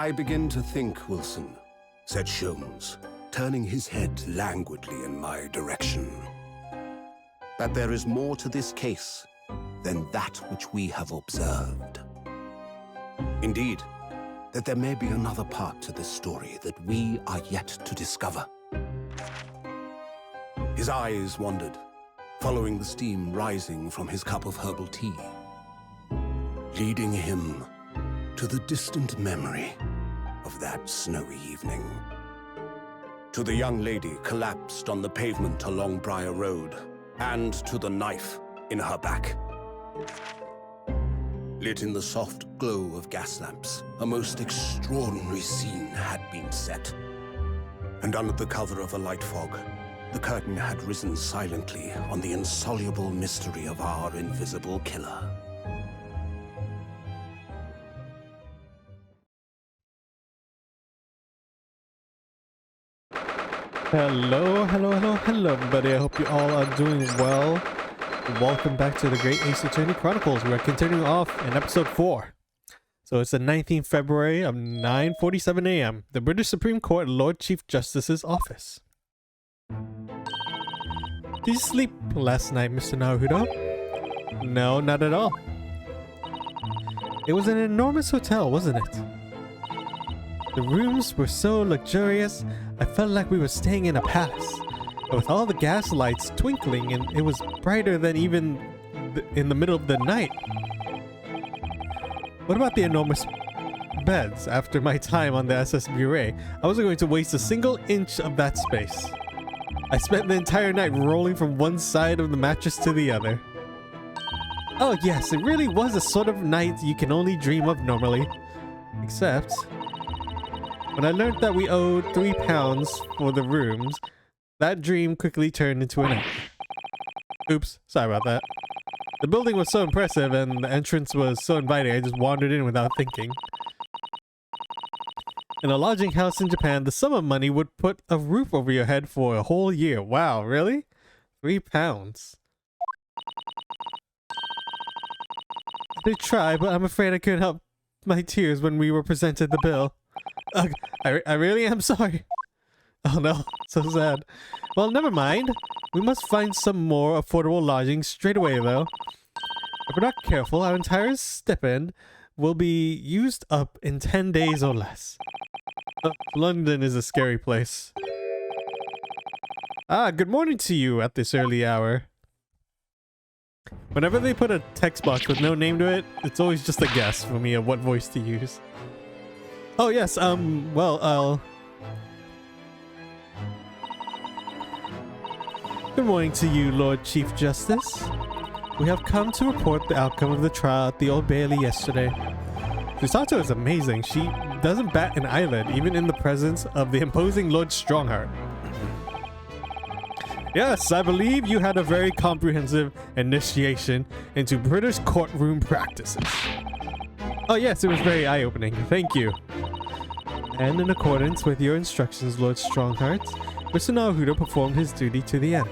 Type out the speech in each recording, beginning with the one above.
I begin to think, Wilson, said Sholmes, turning his head languidly in my direction, that there is more to this case than that which we have observed. Indeed, that there may be another part to this story that we are yet to discover. His eyes wandered, following the steam rising from his cup of herbal tea, leading him to the distant memory of that snowy evening. To the young lady collapsed on the pavement along Briar Road, and to the knife in her back. Lit in the soft glow of gas lamps, a most extraordinary scene had been set. And under the cover of a light fog, the curtain had risen silently on the insoluble mystery of our invisible killer. Hello, everybody. I hope you all are doing well. Welcome back to the Great Ace Attorney Chronicles. We're continuing off in episode 4. So it's the 19th February of 9:47 a.m. The British Supreme Court Lord Chief Justice's office. Did you sleep last night, Mr. Naruto? No, not at all. It was an enormous hotel, wasn't it? The rooms were so luxurious, I felt like we were staying in a palace. And with all the gas lights twinkling, and it was brighter than even in the middle of the night. What about the enormous beds? After my time on the SS Bureau, I wasn't going to waste a single inch of that space. I spent the entire night rolling from one side of the mattress to the other. Oh yes, it really was a sort of night you can only dream of normally. Except, when I learned that we owed £3 for the rooms, that dream quickly turned into a nightmare. Oops, sorry about that. The building was so impressive and the entrance was so inviting, I just wandered in without thinking. In a lodging house in Japan, the sum of money would put a roof over your head for a whole year. Wow, really? £3. I did try, but I'm afraid I couldn't help my tears when we were presented the bill. Ugh, I really am sorry. Oh no, so sad. Well, never mind. We must find some more affordable lodging straight away, though. If we're not careful, our entire stipend will be used up in 10 days or less. London is a scary place. Ah, good morning to you at this early hour. Whenever they put a text box with no name to it, it's always just a guess for me of what voice to use. Oh yes, well, I'll... Good morning to you, Lord Chief Justice. We have come to report the outcome of the trial at the Old Bailey yesterday. Susato is amazing. She doesn't bat an eyelid, even in the presence of the imposing Lord Strongheart. Yes, I believe you had a very comprehensive initiation into British courtroom practices. Oh yes, it was very eye-opening. Thank you. And in accordance with your instructions, Lord Strongheart, Mr. Naruto performed his duty to the end.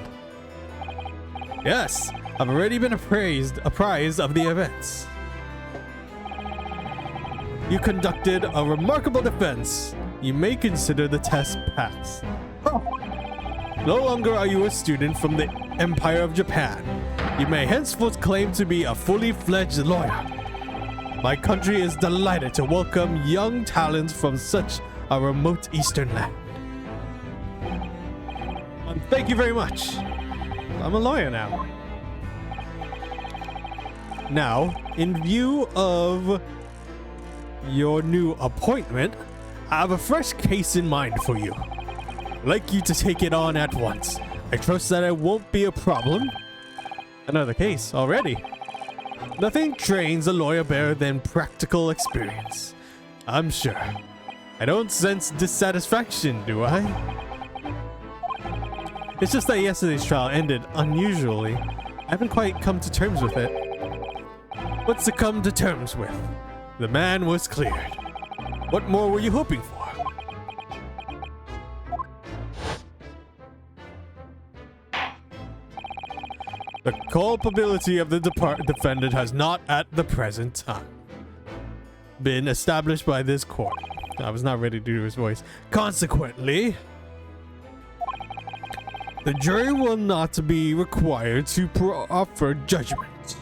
Yes, I've already been apprised of the events. You conducted a remarkable defense. You may consider the test passed. No longer are you a student from the Empire of Japan. You may henceforth claim to be a fully fledged lawyer. My country is delighted to welcome young talents from such a remote eastern land. Thank you very much. I'm a lawyer now. Now, in view of your new appointment, I have a fresh case in mind for you. I'd like you to take it on at once. I trust that it won't be a problem. Another case already. Nothing trains a lawyer better than practical experience. I'm sure. I don't sense dissatisfaction, do I? It's just that yesterday's trial ended unusually. I haven't quite come to terms with it. What's to come to terms with? The man was cleared. What more were you hoping for? The culpability of the defendant has not at the present time been established by this court. I was not ready to do his voice. Consequently, the jury will not be required to offer judgment.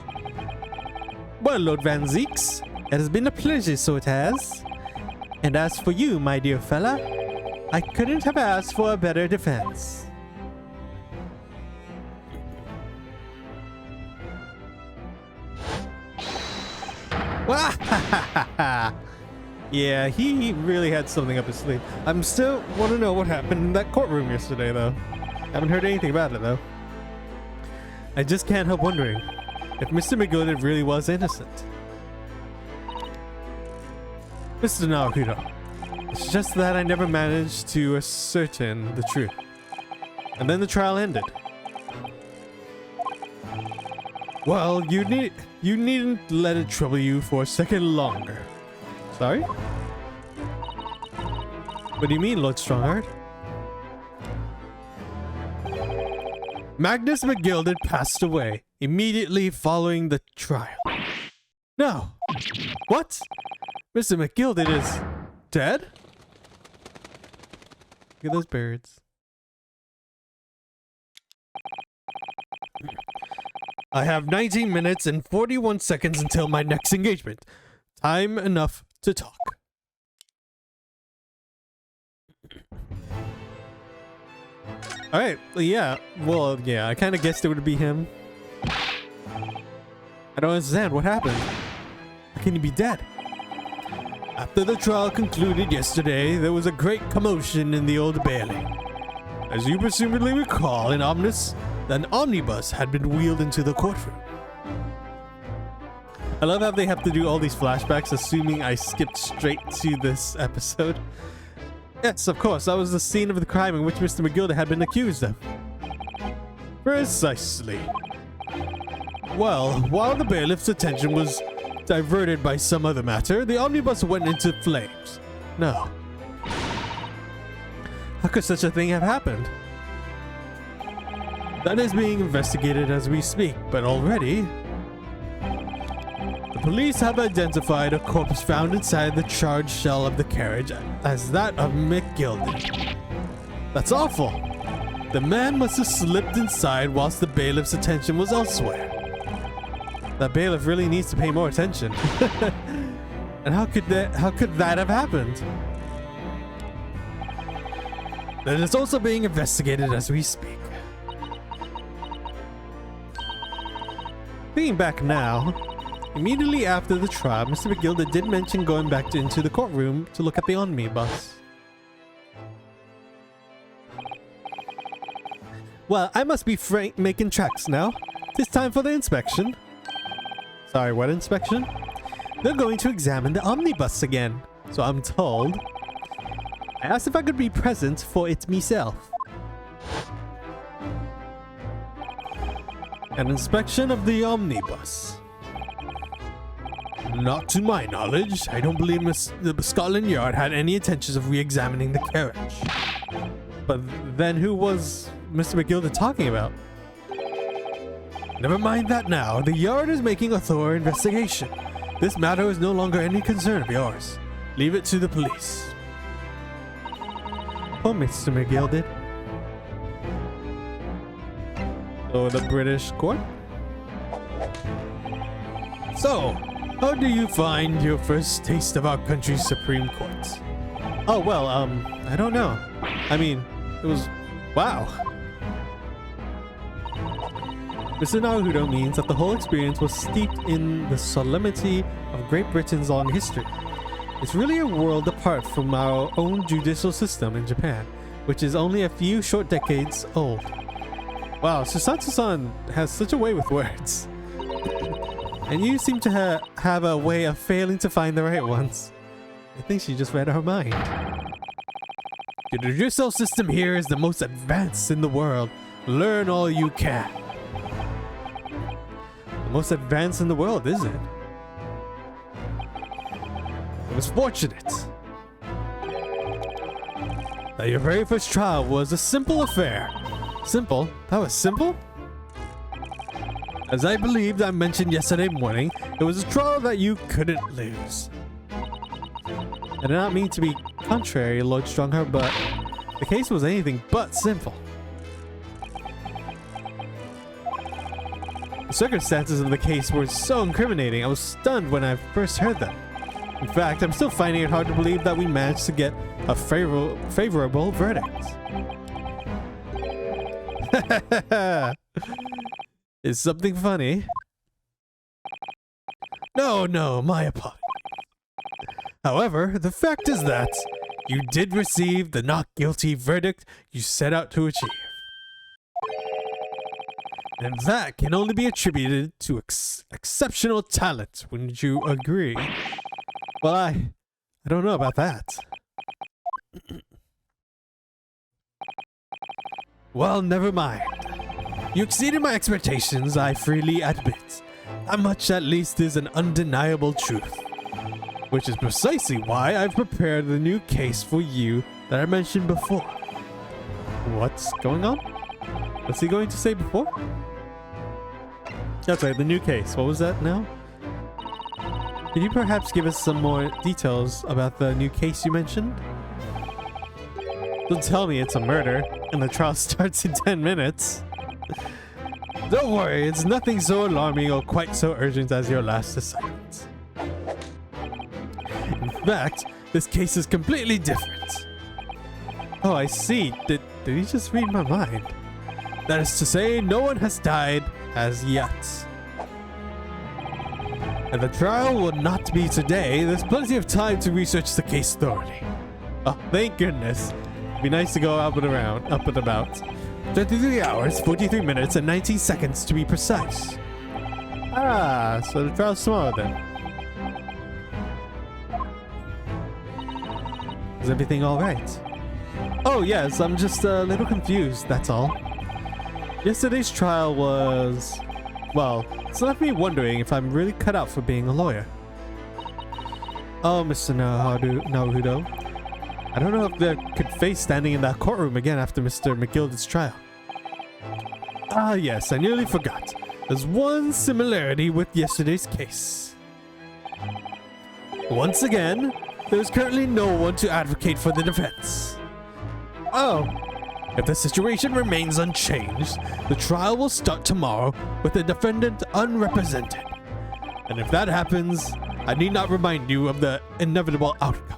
Well, Lord Van Zeeks, it has been a pleasure, so it has. And as for you, my dear fella, I couldn't have asked for a better defense. Yeah, he really had something up his sleeve. I'm still want to know what happened in that courtroom yesterday, though. Haven't heard anything about it, though. I just can't help wondering if Mr. McGilded really was innocent. Mr. Naruto, it's just that I never managed to ascertain the truth. And then the trial ended. Well, you needn't let it trouble you for a second longer. Sorry? What do you mean, Lord Strongheart? Magnus McGilded passed away immediately following the trial. No. What? Mr. McGilded is dead? Look at those birds. I have 19 minutes and 41 seconds until my next engagement. Time enough to talk. Alright, yeah. Well, yeah, I kind of guessed it would be him. I don't understand. What happened? How can he be dead? After the trial concluded yesterday, there was a great commotion in the Old Bailey. As you presumably recall, an omnibus had been wheeled into the courtroom. I love how they have to do all these flashbacks, assuming I skipped straight to this episode. Yes, of course, that was the scene of the crime in which Mr. McGilded had been accused of. Precisely. Well, while the bailiff's attention was diverted by some other matter, the omnibus went into flames. No. How could such a thing have happened? That is being investigated as we speak, but already the police have identified a corpse found inside the charred shell of the carriage as that of McGilded. That's awful. The man must have slipped inside whilst the bailiff's attention was elsewhere. That bailiff really needs to pay more attention. And how could that have happened? That is also being investigated as we speak. Thinking back now, immediately after the trial, Mr. McGilded did mention going back into the courtroom to look at the omnibus. Well, I must be making tracks now. It's time for the inspection. Sorry, what inspection? They're going to examine the omnibus again, so I'm told. I asked if I could be present for it myself. An inspection of the omnibus. Not to my knowledge. I don't believe the Scotland Yard had any intentions of re-examining the carriage. But then who was Mr. McGilded talking about? Never mind that now. The Yard is making a thorough investigation. This matter is no longer any concern of yours. Leave it to the police. Oh, Mr. McGilded. So, the British court? So, how do you find your first taste of our country's Supreme Court? Oh, well, I don't know. I mean, it was... wow. Mr. Naruto means that the whole experience was steeped in the solemnity of Great Britain's long history. It's really a world apart from our own judicial system in Japan, which is only a few short decades old. Wow, Susanto-san has such a way with words. And you seem to have a way of failing to find the right ones. I think she just read our mind. The judicial system here is the most advanced in the world. Learn all you can. The most advanced in the world, is it? It was fortunate that your very first trial was a simple affair. Simple? That was simple? As I believed I mentioned yesterday morning, it was a trial that you couldn't lose. I did not mean to be contrary, Lord Strongheart, but the case was anything but simple. The circumstances of the case were so incriminating, I was stunned when I first heard them. In fact, I'm still finding it hard to believe that we managed to get a favorable verdict. Is something funny? No, my apologies. However, the fact is that you did receive the not guilty verdict you set out to achieve. And that can only be attributed to exceptional talent, wouldn't you agree? Well, I don't know about that. Well, never mind. You exceeded my expectations, I freely admit. That much at least is an undeniable truth. Which is precisely why I've prepared the new case for you that I mentioned before. What's going on? What's he going to say before? That's right, the new case. What was that now? Can you perhaps give us some more details about the new case you mentioned? Don't tell me it's a murder and the trial starts in 10 minutes. Don't worry, it's nothing so alarming or quite so urgent as your last assignment. In fact, this case is completely different. Oh, I see. Did he just read my mind? That is to say, no one has died as yet. And the trial will not be today. There's plenty of time to research the case thoroughly. Oh, thank goodness. It'd be nice to go up and about. 33 hours, 43 minutes, and 19 seconds to be precise. Ah, so the trial's tomorrow then. Is everything alright? Oh yes, I'm just a little confused, that's all. Yesterday's trial was... well, it's left me wondering if I'm really cut out for being a lawyer. Oh, Mr. Naruto. I don't know if I could face standing in that courtroom again after Mr. McGilden's trial. Ah yes, I nearly forgot. There's one similarity with yesterday's case. Once again, there's currently no one to advocate for the defense. Oh, if the situation remains unchanged, the trial will start tomorrow with the defendant unrepresented. And if that happens, I need not remind you of the inevitable outcome.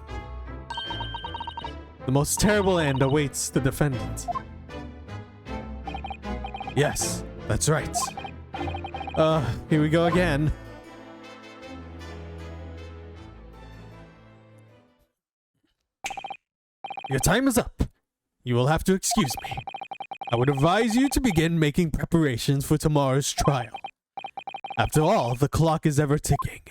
The most terrible end awaits the defendant. Yes, that's right. Here we go again. Your time is up. You will have to excuse me. I would advise you to begin making preparations for tomorrow's trial. After all, the clock is ever ticking.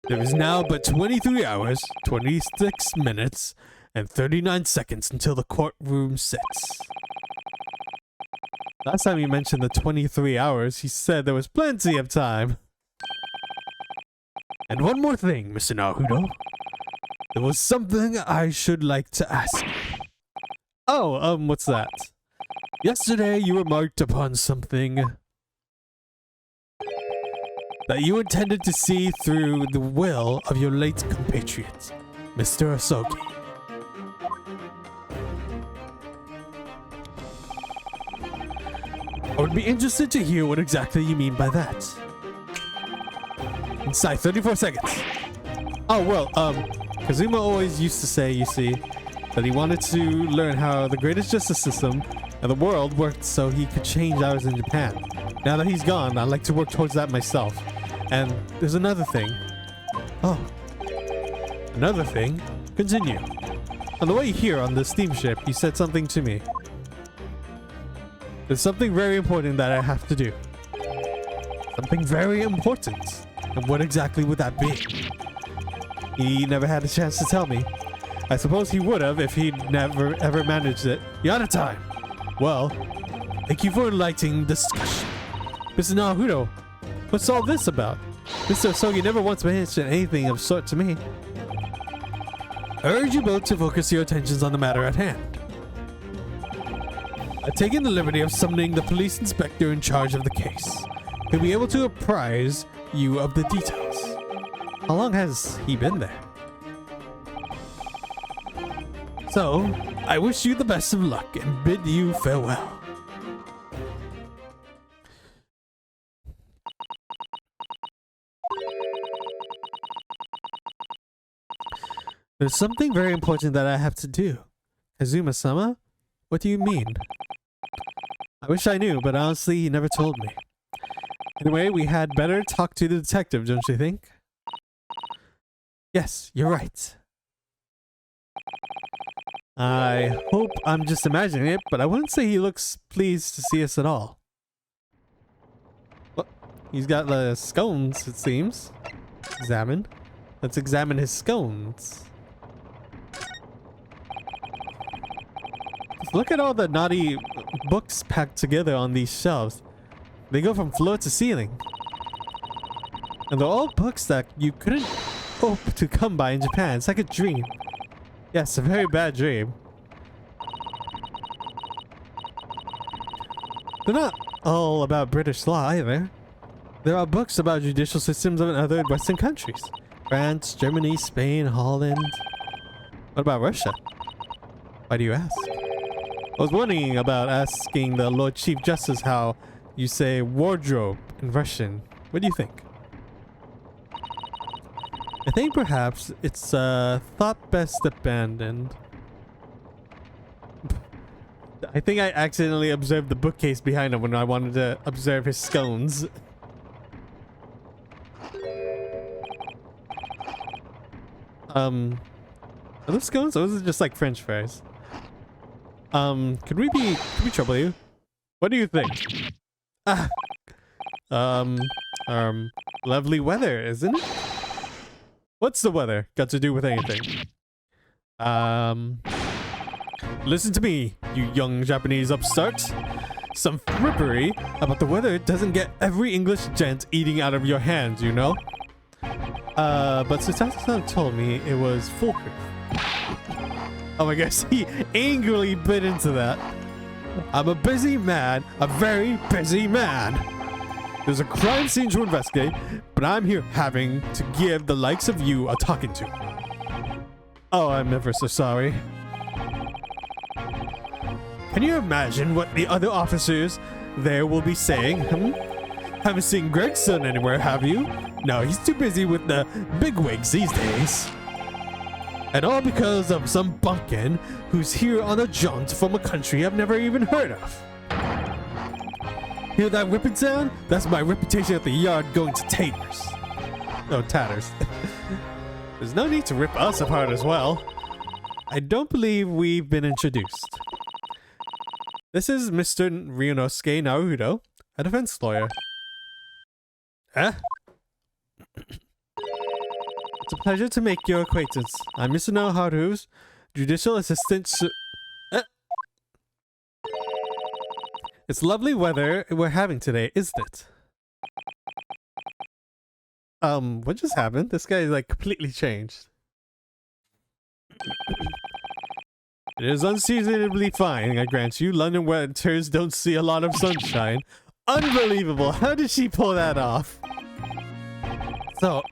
There is now but 23 hours, 26 minutes, and 39 seconds until the courtroom sits. Last time you mentioned the 23 hours, he said there was plenty of time. And one more thing, Mr. Naruto. There was something I should like to ask you. Oh, what's that? Yesterday you remarked upon something that you intended to see through the will of your late compatriot, Mr. Asogi. I would be interested to hear what exactly you mean by that. Inside 34 seconds. Oh, well, Kazuma always used to say, you see, that he wanted to learn how the greatest justice system and the world worked so he could change ours in Japan. Now that he's gone, I'd like to work towards that myself. And there's another thing. Oh. Another thing? Continue. On the way here on the steamship, you said something to me. There's something very important that I have to do. Something very important. And what exactly would that be? He never had a chance to tell me. I suppose he would have if he'd never ever managed it. You're out of time. Well, thank you for enlightening discussion. Mr. Naruto, what's all this about? Mr. Asogi never once mentioned anything of sort to me. I urge you both to focus your attentions on the matter at hand. I've taken the liberty of summoning the police inspector in charge of the case. He'll be able to apprise you of the details. How long has he been there? So, I wish you the best of luck and bid you farewell. There's something very important that I have to do. Kazuma-sama? What do you mean? I wish I knew, but honestly, he never told me. Anyway, we had better talk to the detective, don't you think? Yes, you're right. I hope I'm just imagining it, but I wouldn't say he looks pleased to see us at all. Well, he's got the scones, it seems. Examine. Let's examine his scones. Look at all the naughty books packed together on these shelves. They go from floor to ceiling. And they're all books that you couldn't hope to come by in Japan. It's like a dream. Yes, a very bad dream. They're not all about British law either. There are books about judicial systems of other Western countries. France, Germany, Spain, Holland. What about Russia? Why do you ask? I was wondering about asking the Lord Chief Justice how you say wardrobe in Russian. What do you think? I think perhaps it's thought best abandoned. I think I accidentally observed the bookcase behind him when I wanted to observe his scones. Are those scones or is it just like French fries? Could we trouble you? What do you think? Lovely weather, isn't it? What's the weather got to do with anything? Listen to me, you young Japanese upstart. Some frippery about the weather doesn't get every English gent eating out of your hands, you know? But Sutatsu-san told me it was foolproof. Oh, I guess he angrily bit into that. I'm a busy man, a very busy man. There's a crime scene to investigate, but I'm here having to give the likes of you a talking to. Oh, I'm ever so sorry. Can you imagine what the other officers there will be saying? Haven't seen Gregson anywhere, have you? No, he's too busy with the bigwigs these days. And all because of some bumpkin who's here on a jaunt from a country I've never even heard of. Hear that whipping sound? That's my reputation at the yard going to taters. No, tatters. There's no need to rip us apart as well. I don't believe we've been introduced. This is Mr. Ryunosuke Naruto, a defense lawyer. Huh? It's a pleasure to make your acquaintance. I'm Mr. Naruto's judicial assistant. It's lovely weather we're having today, isn't it? What just happened? This guy is like completely changed. It is unseasonably fine, I grant you. London winters don't see a lot of sunshine. Unbelievable! How did she pull that off? So,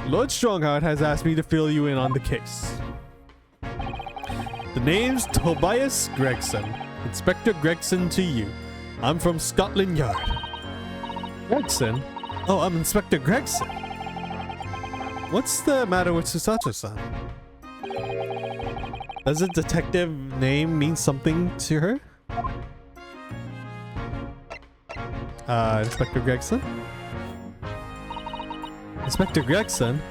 Lord Strongheart has asked me to fill you in on the case. The name's Tobias Gregson. Inspector Gregson to you. I'm from Scotland Yard. Gregson? Oh, I'm Inspector Gregson. What's the matter with Susato-san? Does a detective name mean something to her? Inspector Gregson? Inspector Gregson?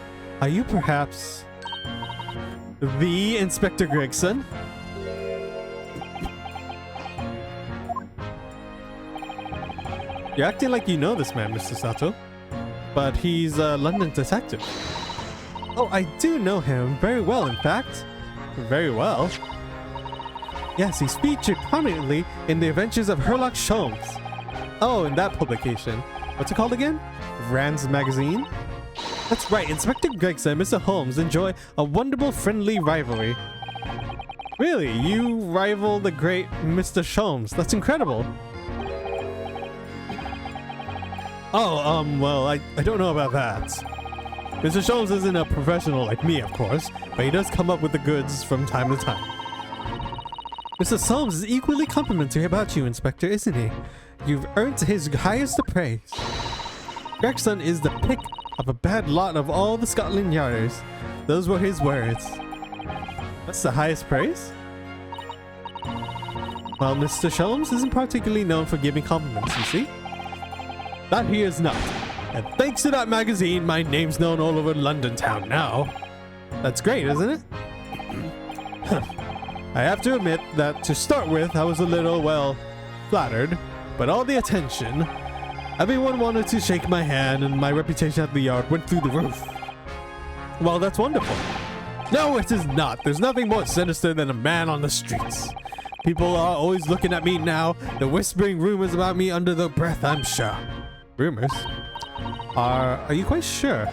Are you perhaps the Inspector Gregson? You're acting like you know this man, Mr. Sato. But he's a London detective. Oh, I do know him very well, in fact. Very well. Yes, he's featured prominently in the adventures of Sherlock Holmes. Oh, in that publication. What's it called again? Rand's Magazine? That's right, Inspector Gregson and Mr. Holmes enjoy a wonderful friendly rivalry. Really? You rival the great Mr. Holmes? That's incredible. Oh, well, I don't know about that. Mr. Sholmes isn't a professional like me, of course, but he does come up with the goods from time to time. Mr. Solmes is equally complimentary about you, Inspector, isn't he? You've earned his highest of praise. Gregson is the pick of a bad lot of all the Scotland Yarders. Those were his words. That's the highest praise? Well, Mr. Sholmes isn't particularly known for giving compliments, you see? That he is not. And thanks to that magazine, my name's known all over London town now. That's great, isn't it? I have to admit that to start with, I was a little, well, flattered. But all the attention, everyone wanted to shake my hand and my reputation at the yard went through the roof. Well, that's wonderful. No, it is not. There's nothing more sinister than a man on the streets. People are always looking at me now. They're whispering rumors about me under their breath, I'm sure. Rumors? Are you quite sure?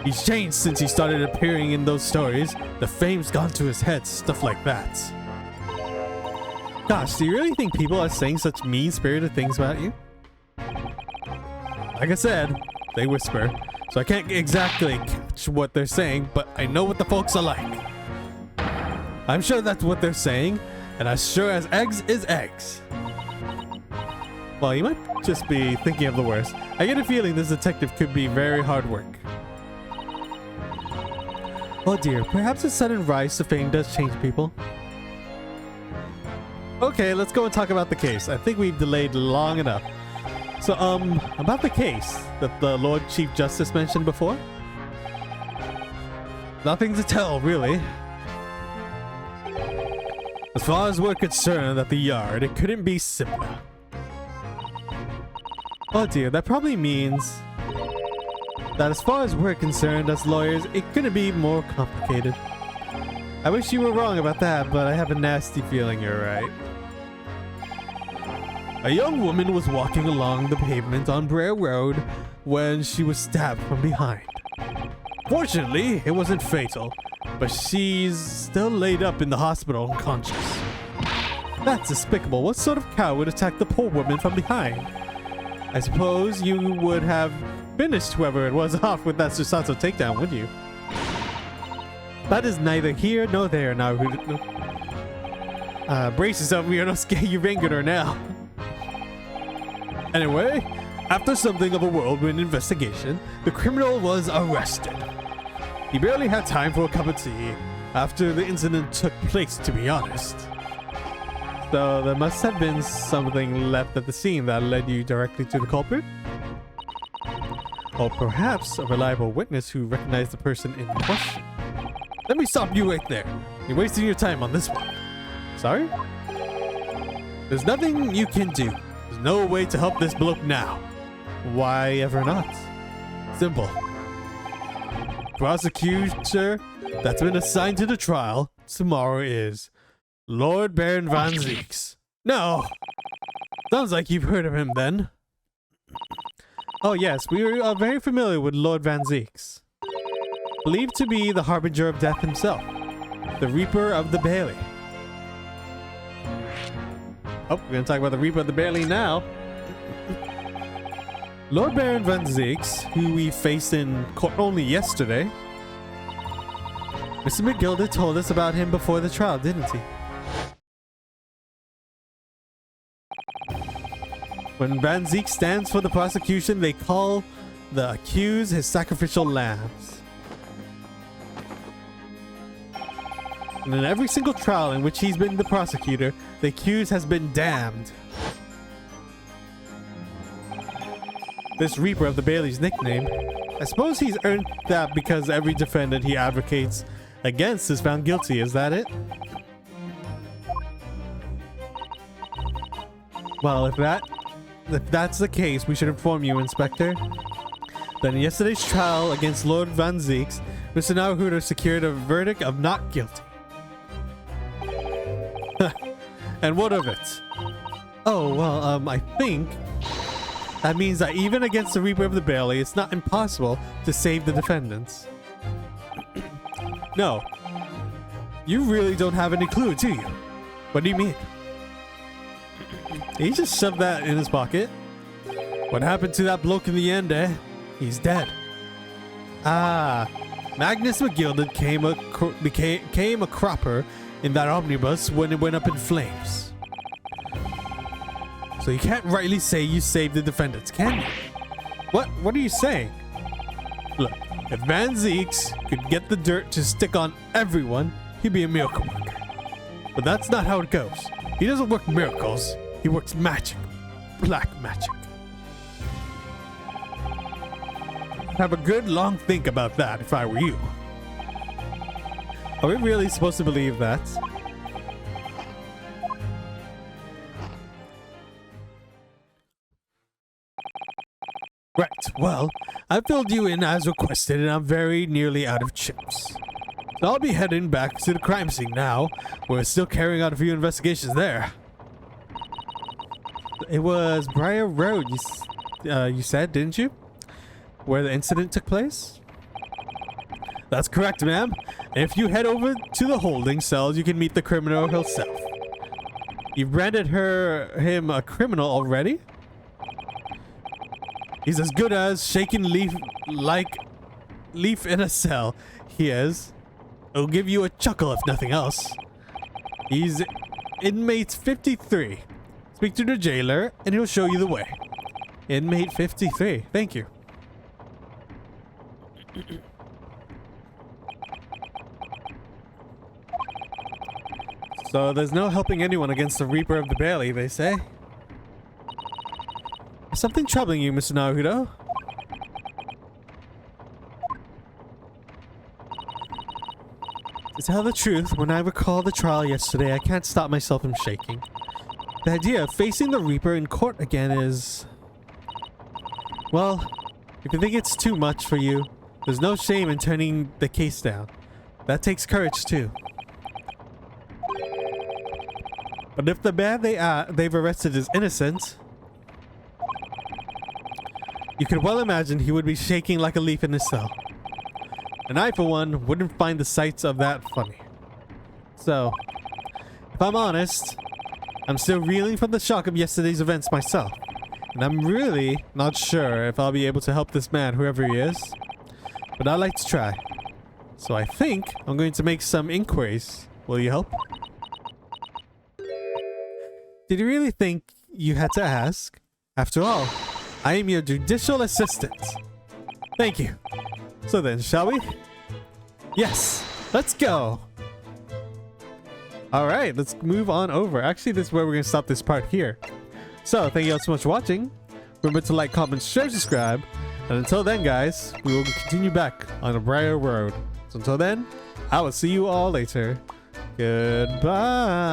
He's changed since he started appearing in those stories. The fame's gone to his head, stuff like that. Gosh, do you really think people are saying such mean-spirited things about you? Like I said, they whisper, so I can't exactly catch what they're saying, but I know what the folks are like. I'm sure that's what they're saying, and as sure as eggs is eggs. Well, you might just be thinking of the worst. I get a feeling this detective could be very hard work. Oh dear, perhaps a sudden rise to fame does change people. Okay, let's go and talk about the case. I think we've delayed long enough. So, about the case that the Lord Chief Justice mentioned before? Nothing to tell, really. As far as we're concerned at the yard, it couldn't be simpler. Oh dear, that probably means that as far as we're concerned as lawyers, it couldn't be more complicated. I wish you were wrong about that, but I have a nasty feeling you're right. A young woman was walking along the pavement on Brer Road when she was stabbed from behind. Fortunately, it wasn't fatal, but she's still laid up in the hospital unconscious. That's despicable. What sort of cow would attack the poor woman from behind? I suppose you would have finished whoever it was off with that Susato takedown, would you? That is neither here nor there now. Brace yourself, Ryunosuke, you've angered her now. Anyway, after something of a whirlwind investigation, the criminal was arrested. He barely had time for a cup of tea after the incident took place, to be honest. So there must have been something left at the scene that led you directly to the culprit? Or perhaps a reliable witness who recognized the person in question. Let me stop you right there. You're wasting your time on this one. Sorry? There's nothing you can do. There's no way to help this bloke now. Why ever not? Simple. Prosecutor that's been assigned to the trial tomorrow is Lord Baron Van Zeeks. No! Sounds like you've heard of him then. Oh yes, we are very familiar with Lord Van Zeeks. Believed to be the harbinger of death himself. The Reaper of the Bailey. Oh, we're going to talk about the Reaper of the Bailey now. Lord Baron Van Zeeks, who we faced in court only yesterday. Mr. McGilder told us about him before the trial, didn't he? When Van Zeeks stands for the prosecution, they call the accused his sacrificial lambs. And in every single trial in which he's been the prosecutor, the accused has been damned. This Reaper of the Bailey's nickname, I suppose he's earned that because every defendant he advocates against is found guilty, is that it? Well, if that's the case, we should inform you, Inspector. Then in yesterday's trial against Lord Van Zeeks, Mr. Naruhodo secured a verdict of not guilty. And what of it? Oh, well, I think that means that even against the Reaper of the Bailey, it's not impossible to save the defendants. No. You really don't have any clue, do you? What do you mean? He just shoved that in his pocket. What happened to that bloke in the end, eh? He's dead. Ah, Magnus McGilded became a cropper in that omnibus when it went up in flames. So you can't rightly say you saved the defendants, can you? What are you saying? Look, if Van Zeeks could get the dirt to stick on everyone, he'd be a miracle worker. But that's not how it goes. He doesn't work miracles, he works magic. Black magic. Have a good long think about that if I were you. Are we really supposed to believe that? Right, well, I filled you in as requested and I'm very nearly out of chips. So I'll be heading back to the crime scene now. We're still carrying out a few investigations there. It was Briar Road, you said, didn't you? Where the incident took place? That's correct, ma'am. And if you head over to the holding cells, you can meet the criminal himself. You've branded him a criminal already? He's as good as shaking leaf in a cell. He is. It'll give you a chuckle if nothing else. He's inmate 53. Speak to the jailer and he'll show you the way. Inmate 53. Thank you. So there's no helping anyone against the Reaper of the Bailey, they say. Is something troubling you, Mr. Naruto? To tell the truth, when I recall the trial yesterday, I can't stop myself from shaking. The idea of facing the Reaper in court again is... Well, if you think it's too much for you, there's no shame in turning the case down. That takes courage too. But if the man they've arrested is innocent, you can well imagine he would be shaking like a leaf in his cell. And I, for one, wouldn't find the sights of that funny. So, if I'm honest, I'm still reeling from the shock of yesterday's events myself. And I'm really not sure if I'll be able to help this man, whoever he is. But I'd like to try. So I think I'm going to make some inquiries. Will you help? Did you really think you had to ask? After all, I am your judicial assistant. Thank you. So then, shall we? Yes, let's go. Alright, let's move on over. Actually, this is where we're going to stop this part here. So, thank you all so much for watching. Remember to like, comment, share, subscribe. And until then, guys, we will continue back on the Briar Road. So until then, I will see you all later. Goodbye.